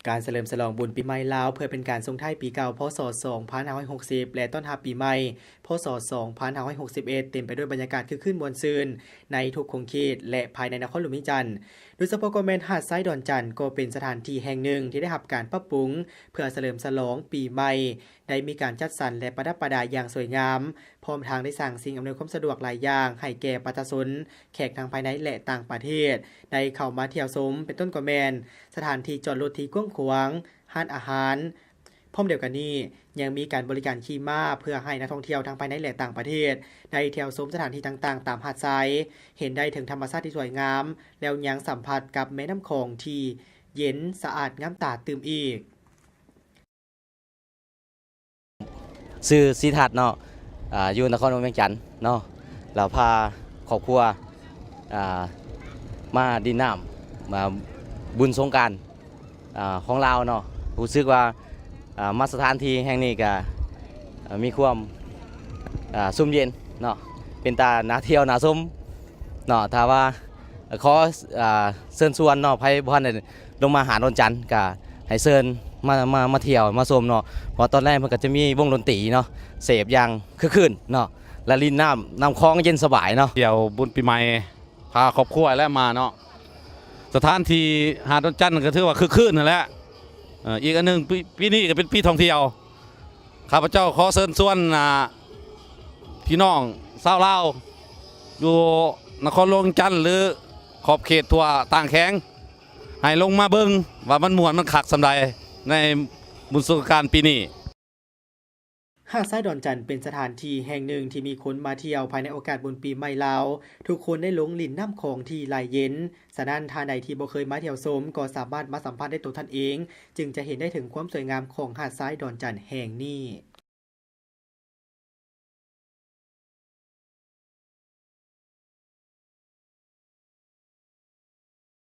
การเฉลิมฉลองบุญปีใหม่ลาวเพื่อเป็นการส่งท้ายปีเก่าพศ2560และต้อนรับปีใหม่พศ2561เต็มไปด้วยบรรยากาศคึกคืนม่วนซื่นในทุกคงเขตและภายในนครหลวงมิจันทร์โดยเฉพาะก็แม่นหาดทรายดอนจันทร์ก็เป็นสถานที่แห่งหนึ่งที่ได้รับการปรับปรุงเพื่อเฉลิมฉลองปีใหม่ได้มีการจัดสรรและประดับประดาอย่างสวยงามพร้อมทางได้สร้างสิ่งอำนวยความสะดวกหลายอย่างให้แก่ประชาชนแขกทางภายในและต่างประเทศได้เข้ามาเที่ยวชมเป็นต้นก็แม่นสถานที่จอดรถที่กว้างขวางห้านอาหารพร้อมเดียวกันนี้ยังมีการบริการขี่ม้าเพื่อให้นักท่องเที่ยวทั้งภายในและต่างประเทศได้เที่ยวชมสถานที่ต่างๆตามหาดทรายเห็นได้ถึงธรรมชาติที่สวยงามแล้วยังสัมผัสกับแม่น้ำคลองที่เย็นสะอาดงามตาตื่มอีกชื่อสีทัศน์เนาะอยู่นครหลวงเวียงจันทน์เนาะเราพาครอบครัวมาดินน้ำมาบุญสงกรานต์ของเราเนาะรู้สึกว่ามาสถานที่แห่งนี้ก็มีความซุ่มเย็นเนาะเป็นตาหน้าเที่ยวหน้าชมเนาะถ้าว่าขอเชิญชวนเนาะให้บ่ทันได้ลงมาหาดอนจันทน์ก็ให้เชิญมาเที่ยวมาชมเนาะเพราะตอนแรกมันก็จะมีวงดนตรีเนาะเสพอย่างคึกคืนเนาะและลินน้ำคลองเย็นสบายเนาะเที่ยวบุญปีใหม่พาครอบครัวและมาเนาะสถานที่หาดดอนจันทน์ก็ถือว่าคึกคืนนั่นแหละอีกอันหนึ่งปีนี้ก็เป็นปีท่องเที่ยวข้าพเจ้าขอเชิญชวนพี่น้องชาวลาวอยู่นครหลวงจันทน์หรือขอบเขตทั่วต่างแข้งให้ลงมาเบิ่งว่ามันม่วนมันคักสำใดในบุญสงกรานต์ปีนี้หาดทรายดอนจันทร์เป็นสถานที่แห่งหนึ่งที่มีคนมาเที่ยวภายในโอกาสบุญปีใหม่ลาวทุกคนได้ลงลิ่นน้ำคลองที่ไหลเย็นฉะนั้นท่านใดที่บ่เคยมาเที่ยวชมก็สามารถมาสัมผัสได้ตัวท่านเองจึงจะเห็นได้ถึงความสวยงามของหาดทรายดอนจันทร์แห่งนี้